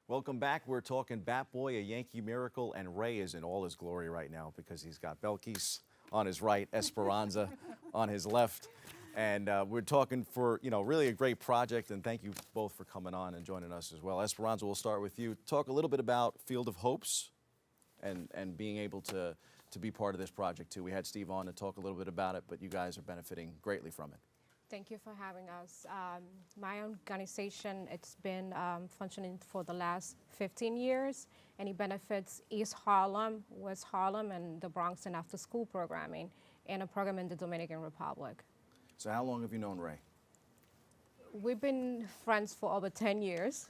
Welcome back. We're talking Batboy, a Yankee Miracle, and Ray is in all his glory right now because he's got Belkis on his right, Esperanza on his left. And we're talking for, really a great project, and thank you both for coming on and joining us as well. Esperanza, we'll start with you. Talk a little bit about Field of Hopes and being able to be part of this project too. We had Steve on to talk a little bit about it, but you guys are benefiting greatly from it. Thank you for having us. My organization, it's been functioning for the last 15 years, and it benefits East Harlem, West Harlem, and the Bronx and after-school programming, and a program in the Dominican Republic. So how long have you known Ray? We've been friends for over 10 years,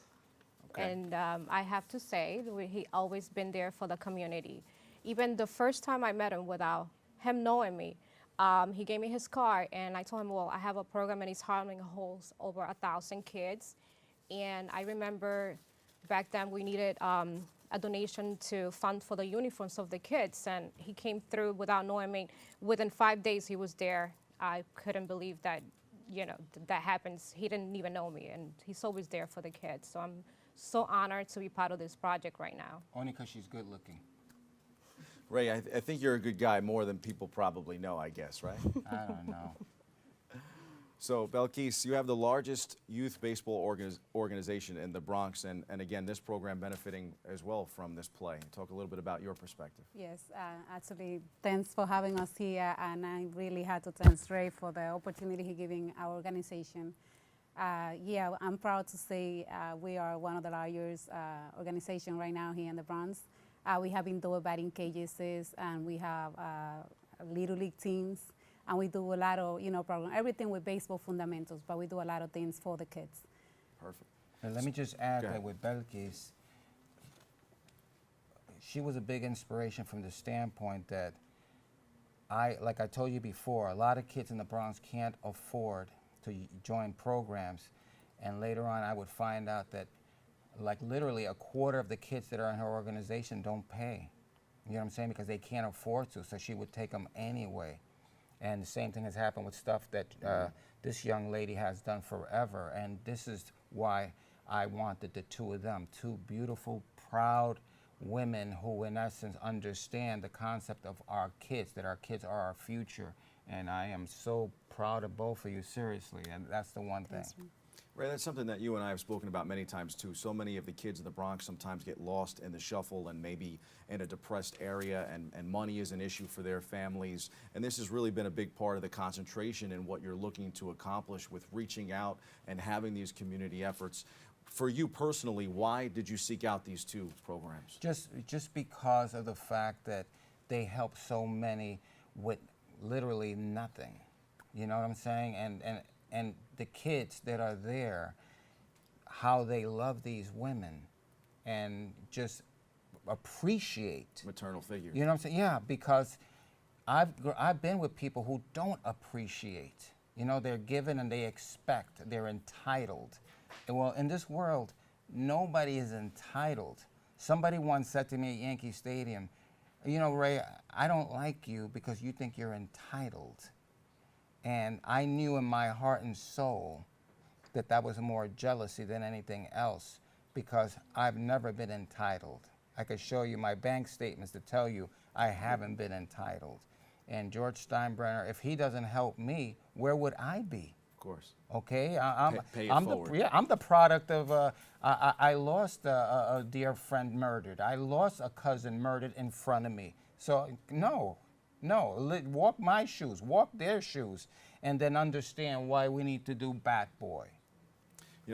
Okay. and I have to say, he always been there for the community. Even the first time I met him without him knowing me, he gave me his card, and I told him, well, I have a program in East Harlem that holds over 1,000 kids. And I remember back then we needed a donation to fund for the uniforms of the kids, and he came through without knowing me. Within 5 days, he was there. I couldn't believe that, that happens. He didn't even know me, and he's always there for the kids. So I'm so honored to be part of this project right now. Only because she's good looking. Ray, I think you're a good guy more than people probably know, I guess, right? I don't know. So, Belkis, you have the largest youth baseball organization in the Bronx, and again, this program benefiting as well from this play. Talk a little bit about your perspective. Yes, actually, thanks for having us here, and I really had to thank Ray for the opportunity he giving our organization. Yeah, I'm proud to say we are one of the largest organizations right now here in the Bronx. We have indoor batting cages, and we have little league teams, and we do a lot of program, everything with baseball fundamentals, but we do a lot of things for the kids. Perfect. And let me just add Go that ahead. with Belkis, she was a big inspiration from the standpoint that like I told you before, a lot of kids in the Bronx can't afford to join programs, and later on I would find out that like literally a quarter of the kids that are in her organization don't pay. You know what I'm saying? Because they can't afford to, so she would take them anyway. And the same thing has happened with stuff that this young lady has done forever. And this is why I wanted the two of them, two beautiful, proud women who in essence understand the concept of our kids, that our kids are our future. And I am so proud of both of you, seriously, and that's the one thing. Ray, that's something that you and I have spoken about many times too. So many of the kids in the Bronx sometimes get lost in the shuffle and maybe in a depressed area, and money is an issue for their families. And this has really been a big part of the concentration in what you're looking to accomplish with reaching out and having these community efforts. For you personally, why did you seek out these two programs? Just because of the fact that they help so many with literally nothing. You know what I'm saying? And the kids that are there, how they love these women and just appreciate. Maternal figure. You know what I'm saying? Yeah, because I've been with people who don't appreciate. They're given and they expect, they're entitled. And well, in this world, nobody is entitled. Somebody once said to me at Yankee Stadium, Ray, I don't like you because you think you're entitled. And I knew in my heart and soul that that was more jealousy than anything else, because I've never been entitled. I could show you my bank statements to tell you I haven't been entitled. And George Steinbrenner, if he doesn't help me, where would I be? Of course. Okay, Pay it forward. I'm the product of, I lost a dear friend murdered. I lost a cousin murdered in front of me. So no, walk my shoes, walk their shoes, and then understand why we need to do Batboy.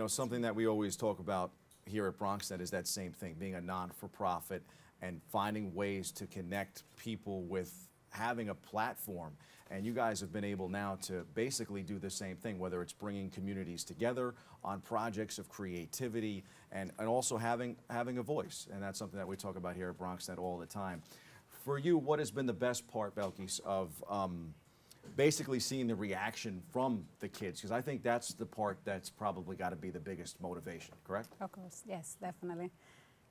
Something that we always talk about here at BronxNet is that same thing, being a non-for-profit and finding ways to connect people with having a platform. And you guys have been able now to basically do the same thing, whether it's bringing communities together on projects of creativity and also having a voice. And that's something that we talk about here at BronxNet all the time. For you, what has been the best part, Belkis, of basically seeing the reaction from the kids? Because I think that's the part that's probably got to be the biggest motivation, correct? Of course, yes, definitely.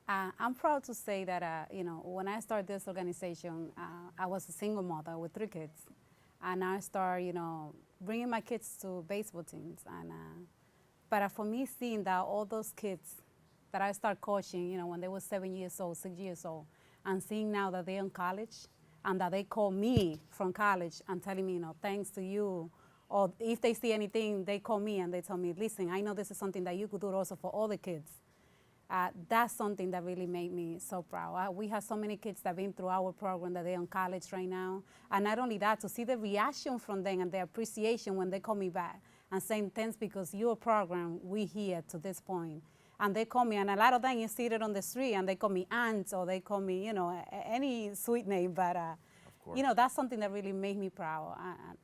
I'm proud to say that, when I started this organization, I was a single mother with 3 kids. And I started, bringing my kids to baseball teams. And, but for me, seeing that all those kids that I started coaching, you know, when they were 7 years old, 6 years old, and seeing now that they're in college and that they call me from college and telling me, you know, thanks to you, or if they see anything, they call me and they tell me, listen, I know this is something that you could do also for all the kids. That's something that really made me so proud. We have so many kids that have been through our program that they're in college right now. And not only that, to see the reaction from them and their appreciation when they call me back and saying, thanks because your program, we here to this point. And they call me, and a lot of them you see it on the street, and they call me aunt, or they call me, you know, any sweet name. But, you know, that's something that really made me proud.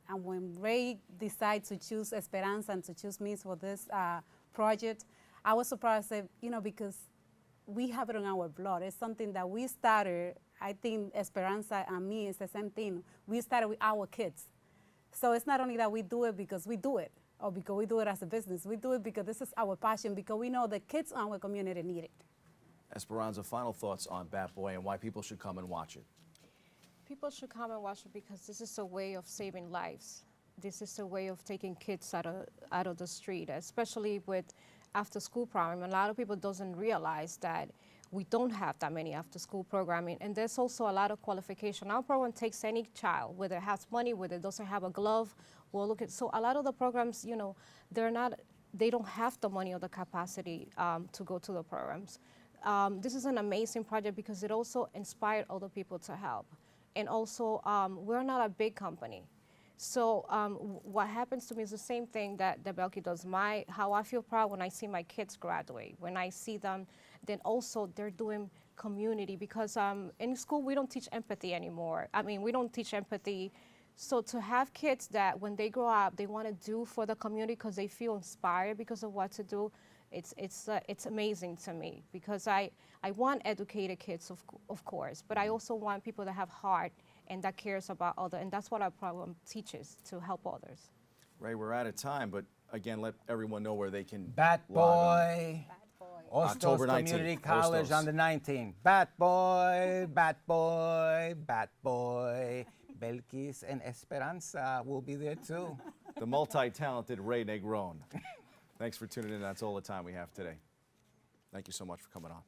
And when Ray decided to choose Esperanza and to choose me for this project, I was surprised, you know, because we have it in our blood. It's something that we started. I think Esperanza and me is the same thing. We started with our kids. So it's not only that we do it because we do it, or because we do it as a business. We do it because this is our passion, because we know the kids in our community need it. Esperanza, final thoughts on Batboy and why people should come and watch it. People should come and watch it because this is a way of saving lives. This is a way of taking kids out of the street, especially with after-school program. A lot of people doesn't realize that we don't have that many after-school programming, and there's also a lot of qualification. Our program takes any child, whether it has money, whether it doesn't have a glove. Well, look at, so a lot of the programs, you know, they don't have the money or the capacity to go to the programs. This is an amazing project because it also inspired other people to help. And also, we're not a big company. So what happens to me is the same thing that Belky does. How I feel proud when I see my kids graduate, when I see them, then also they're doing community, because in school we don't teach empathy anymore. I mean, we don't teach empathy. So to have kids that when they grow up, they want to do for the community because they feel inspired because of what to do, it's amazing to me, because I want educated kids, of course, but I also want people that have heart and that cares about others, and that's what our program teaches, to help others. Ray, we're out of time, but again, let everyone know where they can Batboy. Ostos October 19th, Community College Ostos. on the 19th. Batboy, Batboy, Batboy. Belkis and Esperanza will be there too. The multi-talented Ray Negron. Thanks for tuning in. That's all the time we have today. Thank you so much for coming on.